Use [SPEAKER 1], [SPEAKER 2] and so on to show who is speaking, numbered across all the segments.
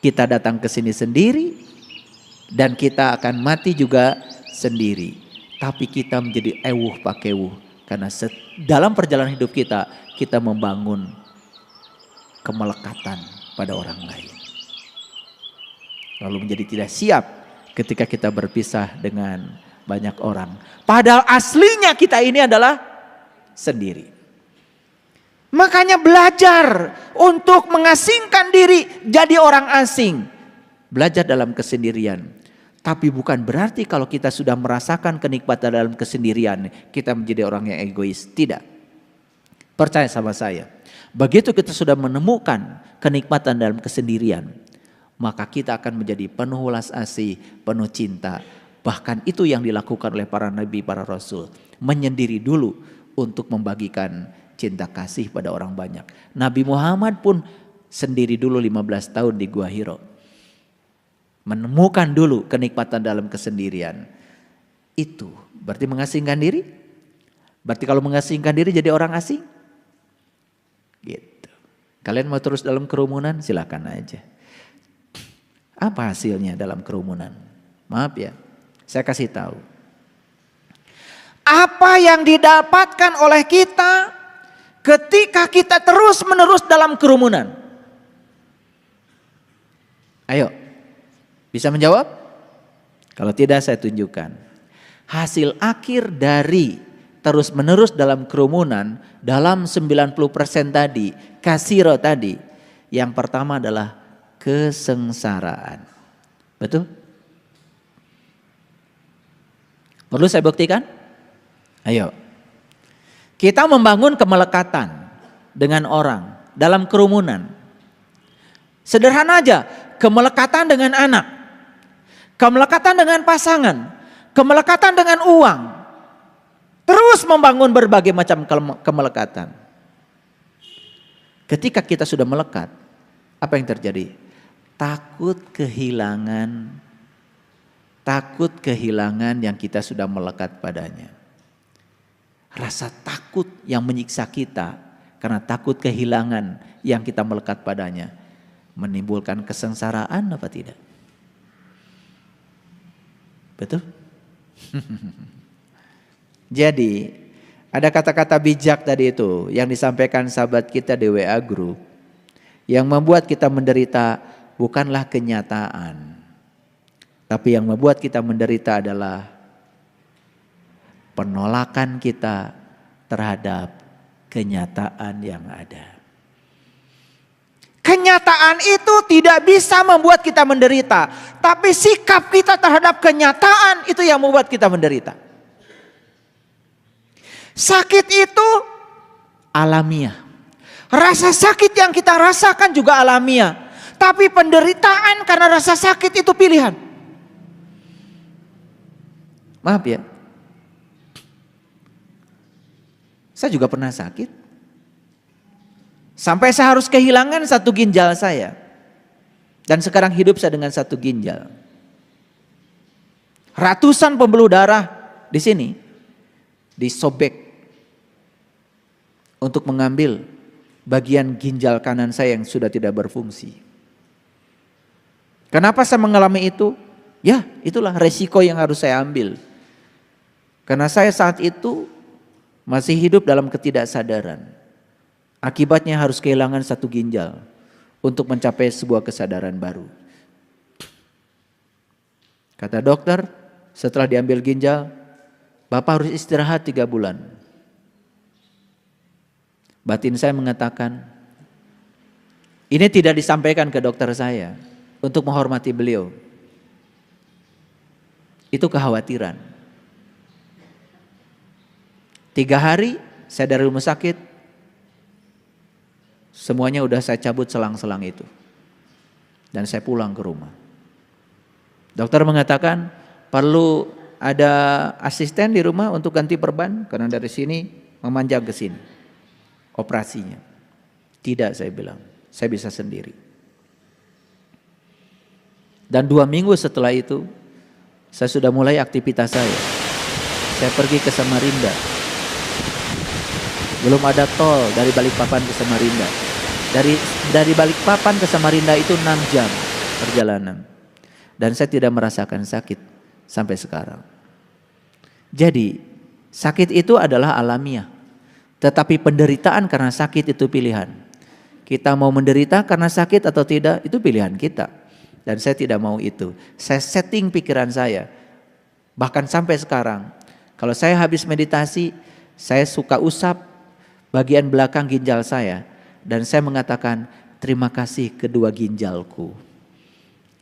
[SPEAKER 1] Kita datang ke sini sendiri dan kita akan mati juga sendiri. Tapi kita menjadi ewuh pakewuh karena dalam perjalanan hidup kita membangun kemelekatan pada orang lain. Lalu menjadi tidak siap ketika kita berpisah dengan banyak orang. Padahal aslinya kita ini adalah sendiri. Makanya belajar untuk mengasingkan diri jadi orang asing. Belajar dalam kesendirian. Tapi bukan berarti kalau kita sudah merasakan kenikmatan dalam kesendirian, kita menjadi orang yang egois. Tidak. Percaya sama saya. Begitu kita sudah menemukan kenikmatan dalam kesendirian, maka kita akan menjadi penuh welas asih, penuh cinta. Bahkan itu yang dilakukan oleh para nabi, para rasul. Menyendiri dulu untuk membagikan cinta kasih pada orang banyak. Nabi Muhammad pun sendiri dulu 15 tahun di Gua Hiro. Menemukan dulu kenikmatan dalam kesendirian. Itu berarti mengasingkan diri? Berarti kalau mengasingkan diri jadi orang asing? Gitu. Kalian mau terus dalam kerumunan? Silakan aja. Apa hasilnya dalam kerumunan? Maaf ya, saya kasih tahu. Apa yang didapatkan oleh kita ketika kita terus menerus dalam kerumunan? Ayo, bisa menjawab? Kalau tidak saya tunjukkan. Hasil akhir dari terus menerus dalam kerumunan dalam 90% tadi, kasiro tadi. Yang pertama adalah kesengsaraan. Betul? Perlu saya buktikan? Ayo. Kita membangun kemelekatan dengan orang dalam kerumunan. Sederhana aja, kemelekatan dengan anak, kemelekatan dengan pasangan, kemelekatan dengan uang. Terus membangun berbagai macam kemelekatan. Ketika kita sudah melekat, apa yang terjadi? Takut kehilangan yang kita sudah melekat padanya. Rasa takut yang menyiksa kita karena takut kehilangan yang kita melekat padanya menimbulkan kesengsaraan apa tidak? Betul? Jadi ada kata-kata bijak tadi itu yang disampaikan sahabat kita di WA Group yang membuat kita menderita bukanlah kenyataan, tapi yang membuat kita menderita adalah penolakan kita terhadap kenyataan yang ada. Kenyataan itu tidak bisa membuat kita menderita, tapi sikap kita terhadap kenyataan itu yang membuat kita menderita. Sakit itu alamiah. Rasa sakit yang kita rasakan juga alamiah. Tapi penderitaan karena rasa sakit itu pilihan. Maaf ya. Saya juga pernah sakit. Sampai saya harus kehilangan satu ginjal saya. Dan sekarang hidup saya dengan satu ginjal. Ratusan pembuluh darah di sini disobek untuk mengambil bagian ginjal kanan saya yang sudah tidak berfungsi. Kenapa saya mengalami itu? Ya, itulah resiko yang harus saya ambil. Karena saya saat itu masih hidup dalam ketidaksadaran. Akibatnya harus kehilangan satu ginjal untuk mencapai sebuah kesadaran baru. Kata dokter, setelah diambil ginjal, Bapak harus istirahat 3 bulan. Batin saya mengatakan, ini tidak disampaikan ke dokter saya untuk menghormati beliau. Itu kekhawatiran. 3 hari saya dari rumah sakit, semuanya udah saya cabut selang-selang itu. Dan saya pulang ke rumah. Dokter mengatakan perlu ada asisten di rumah untuk ganti perban karena dari sini memanjang ke sini. Operasinya. Tidak, saya bilang, saya bisa sendiri. Dan 2 minggu setelah itu saya sudah mulai aktivitas saya. Saya pergi ke Samarinda. Belum ada tol dari Balikpapan ke Samarinda. Dari Balikpapan ke Samarinda itu 6 jam. perjalanan. Dan saya tidak merasakan sakit sampai sekarang. Jadi sakit itu adalah alamiah. Tetapi penderitaan karena sakit itu pilihan. Kita mau menderita karena sakit atau tidak, itu pilihan kita. Dan saya tidak mau itu. Saya setting pikiran saya. Bahkan sampai sekarang, kalau saya habis meditasi, saya suka usap bagian belakang ginjal saya. Dan saya mengatakan, terima kasih kedua ginjalku.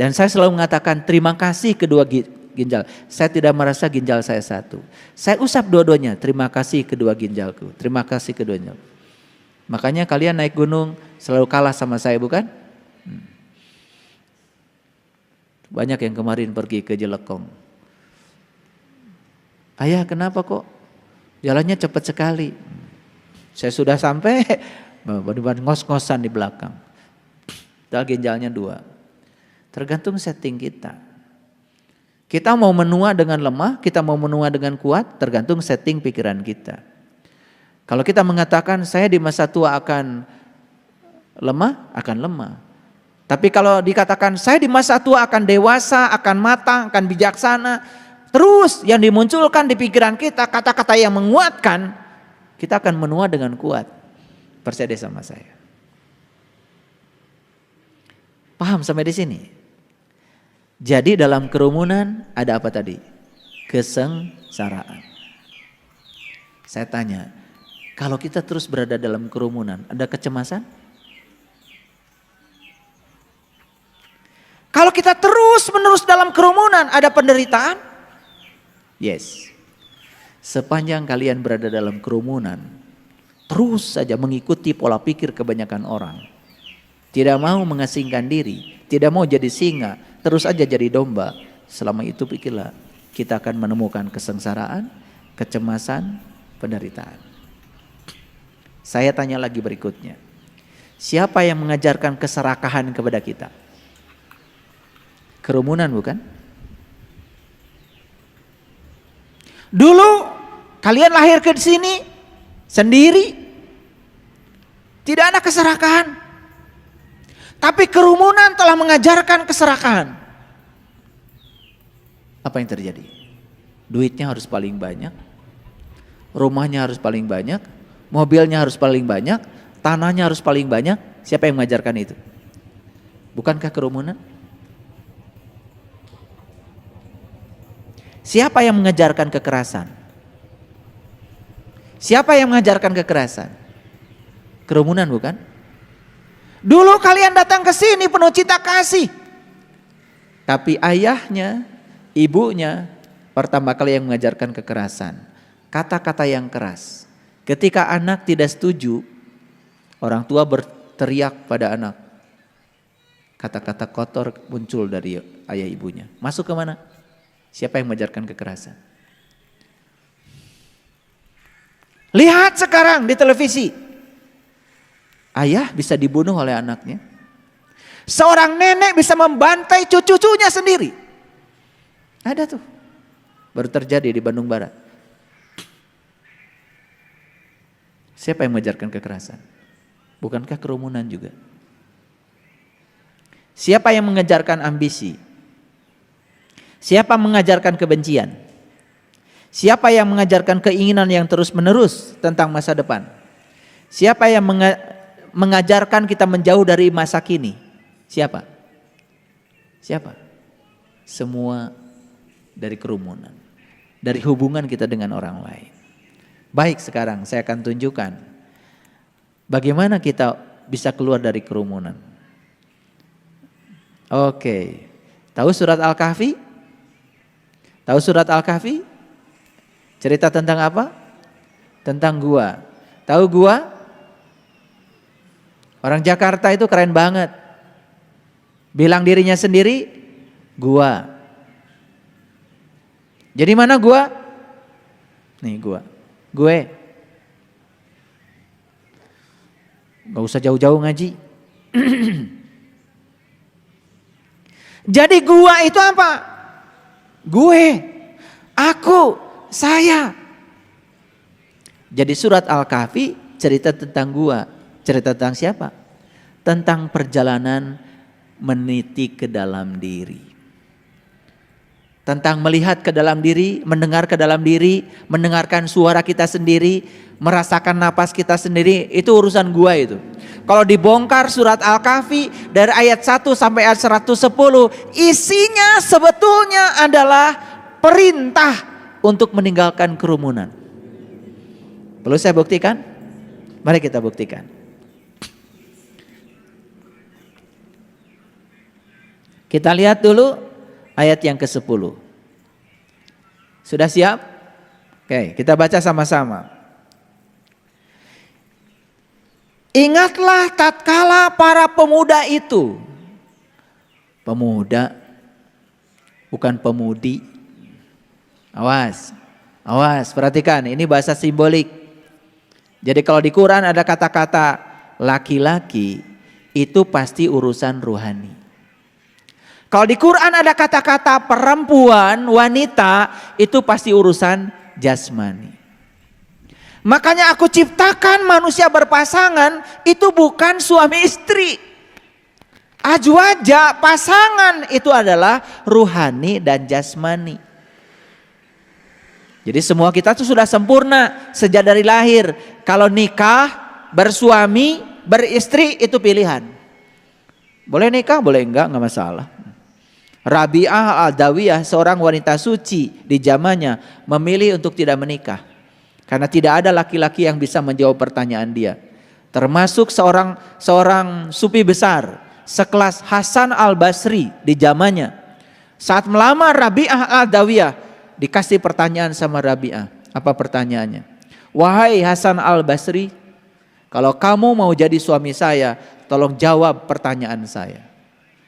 [SPEAKER 1] Dan saya selalu mengatakan, terima kasih kedua ginjal. Saya tidak merasa ginjal saya satu. Saya usap dua-duanya, terima kasih kedua ginjalku. Terima kasih keduanya. Makanya kalian naik gunung selalu kalah sama saya, bukan? Banyak yang kemarin pergi ke Jelekong. Ayah, kenapa kok jalannya cepat sekali? Saya sudah sampai, ngos-ngosan di belakang. Padahal ginjalnya 2. Tergantung setting kita. Kita mau menua dengan lemah, kita mau menua dengan kuat, tergantung setting pikiran kita. Kalau kita mengatakan saya di masa tua akan lemah, akan lemah. Tapi kalau dikatakan saya di masa tua akan dewasa, akan matang, akan bijaksana, terus yang dimunculkan di pikiran kita kata-kata yang menguatkan, kita akan menua dengan kuat. Percaya deh sama saya. Paham sampai di sini? Jadi dalam kerumunan ada apa tadi? Kesengsaraan. Saya tanya, kalau kita terus berada dalam kerumunan, ada kecemasan? Kalau kita terus-menerus dalam kerumunan, ada penderitaan? Yes. Sepanjang kalian berada dalam kerumunan, terus saja mengikuti pola pikir kebanyakan orang. Tidak mau mengasingkan diri, tidak mau jadi singa, terus aja jadi domba. Selama itu pikirlah, kita akan menemukan kesengsaraan, kecemasan, penderitaan. Saya tanya lagi berikutnya. Siapa yang mengajarkan keserakahan kepada kita? Kerumunan, bukan? Dulu kalian lahir ke sini sendiri. Tidak ada keserakahan. Tapi kerumunan telah mengajarkan keserakahan. Apa yang terjadi? Duitnya harus paling banyak. Rumahnya harus paling banyak. Mobilnya harus paling banyak, tanahnya harus paling banyak. Siapa yang mengajarkan itu? Bukankah kerumunan? Siapa yang mengajarkan kekerasan? Siapa yang mengajarkan kekerasan? Kerumunan, bukan? Dulu kalian datang ke sini penuh cita kasih. Tapi ayahnya, ibunya pertama kali yang mengajarkan kekerasan. Kata-kata yang keras. Ketika anak tidak setuju, orang tua berteriak pada anak. Kata-kata kotor muncul dari ayah ibunya. Masuk ke mana? Siapa yang mengajarkan kekerasan? Lihat sekarang di televisi. Ayah bisa dibunuh oleh anaknya. Seorang nenek bisa membantai cucu-cucunya sendiri. Ada tuh. Baru terjadi di Bandung Barat. Siapa yang mengajarkan kekerasan? Bukankah kerumunan juga? Siapa yang mengajarkan ambisi? Siapa mengajarkan kebencian? Siapa yang mengajarkan keinginan yang terus-menerus tentang masa depan? Siapa yang mengajarkan kita menjauh dari masa kini? Siapa? Siapa? Semua dari kerumunan. Dari hubungan kita dengan orang lain. Baik, sekarang saya akan tunjukkan bagaimana kita bisa keluar dari kerumunan. Oke. Tahu surat Al-Kahfi? Tahu surat Al-Kahfi? Cerita tentang apa? Tentang gua. Tahu gua? Orang Jakarta itu keren banget. Bilang dirinya sendiri, gua. Jadi mana gua? Nih gua. Gue gak usah jauh-jauh ngaji. Jadi gua itu apa? Gue, aku, saya. Jadi surat Al-Kahfi cerita tentang gua. Cerita tentang siapa? Tentang perjalanan meniti ke dalam diri. Tentang melihat ke dalam diri, mendengar ke dalam diri, mendengarkan suara kita sendiri, merasakan napas kita sendiri, itu urusan gua itu. Kalau dibongkar surat Al-Kahfi dari ayat 1 sampai ayat 110, isinya sebetulnya adalah perintah untuk meninggalkan kerumunan. Perlu saya buktikan? Mari kita buktikan. Kita lihat dulu ayat yang ke-10. Sudah siap? Oke, kita baca sama-sama. Ingatlah tatkala para pemuda itu. Pemuda, bukan pemudi. Awas, awas, perhatikan, ini bahasa simbolik. Jadi kalau di Quran ada kata-kata laki-laki, itu pasti urusan rohani. Kalau di Quran ada kata-kata perempuan, wanita, itu pasti urusan jasmani. Makanya aku ciptakan manusia berpasangan, itu bukan suami istri. Azwaja, pasangan, itu adalah ruhani dan jasmani. Jadi semua kita tuh sudah sempurna sejak dari lahir. Kalau nikah, bersuami, beristri, itu pilihan. Boleh nikah, boleh enggak masalah. Rabi'ah Al-Adawiyah, seorang wanita suci di zamannya, memilih untuk tidak menikah. Karena tidak ada laki-laki yang bisa menjawab pertanyaan dia. Termasuk seorang sufi besar, sekelas Hasan Al-Basri di zamannya. Saat melamar Rabi'ah Al-Adawiyah, dikasih pertanyaan sama Rabi'ah. Apa pertanyaannya? Wahai Hasan Al-Basri, kalau kamu mau jadi suami saya, tolong jawab pertanyaan saya.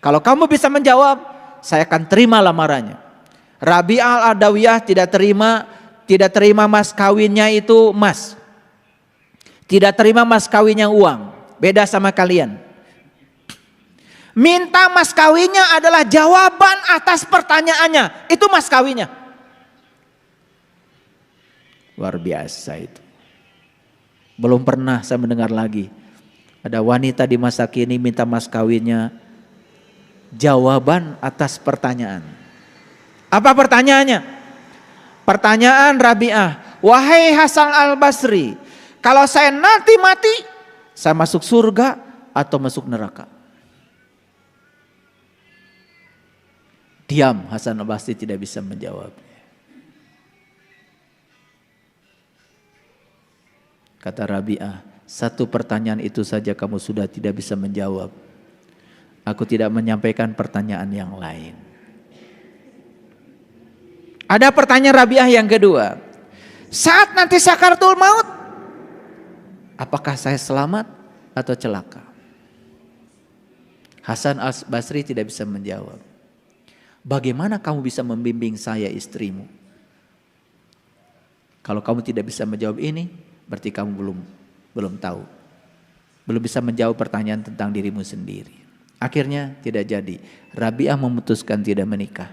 [SPEAKER 1] Kalau kamu bisa menjawab, saya akan terima lamarannya. Rabi'ah Al-Adawiyah tidak terima mas kawinnya itu emas. Tidak terima mas kawinnya uang. Beda sama kalian. Minta mas kawinnya adalah jawaban atas pertanyaannya. Itu mas kawinnya. Luar biasa itu. Belum pernah saya mendengar lagi. Ada wanita di masa kini minta mas kawinnya jawaban atas pertanyaan. Apa pertanyaannya? Pertanyaan Rabi'ah, wahai Hasan Al-Basri, kalau saya nanti mati, saya masuk surga atau masuk neraka? Diam, Hasan Al-Basri tidak bisa menjawab. Kata Rabi'ah, satu pertanyaan itu saja kamu sudah tidak bisa menjawab. Aku tidak menyampaikan pertanyaan yang lain. Ada pertanyaan Rabi'ah yang kedua. Saat nanti sakaratul maut, apakah saya selamat atau celaka? Hasan Al-Basri tidak bisa menjawab. Bagaimana kamu bisa membimbing saya istrimu? Kalau kamu tidak bisa menjawab ini, berarti kamu belum tahu. Belum bisa menjawab pertanyaan tentang dirimu sendiri. Akhirnya tidak jadi. Rabi'ah memutuskan tidak menikah.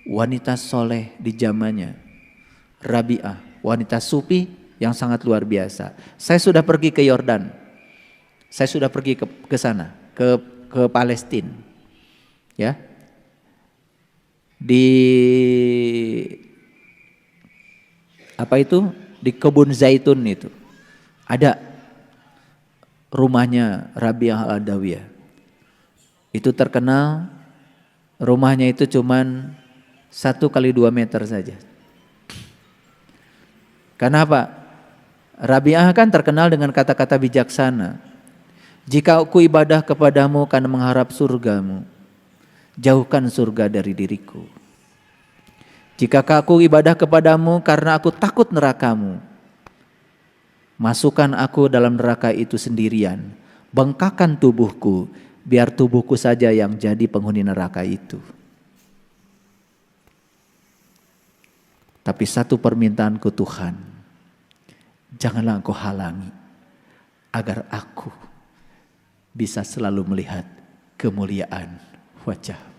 [SPEAKER 1] Wanita soleh di zamannya. Rabi'ah, wanita sufi yang sangat luar biasa. Saya sudah pergi ke Yordan. Saya sudah pergi ke sana, ke Palestina. Ya. Di apa itu? Di kebun zaitun itu. Ada rumahnya Rabi'ah Al-Adawiyah. Itu terkenal, rumahnya itu cuman 1 kali 2 meter saja. Kenapa? Rabi'ah kan terkenal dengan kata-kata bijaksana. Jika aku ibadah kepadamu karena mengharap surgamu, jauhkan surga dari diriku. Jika aku ibadah kepadamu karena aku takut nerakamu, masukkan aku dalam neraka itu sendirian. Bengkakkan tubuhku, biar tubuhku saja yang jadi penghuni neraka itu. Tapi satu permintaanku Tuhan, janganlah Engkau halangi agar aku bisa selalu melihat kemuliaan wajah.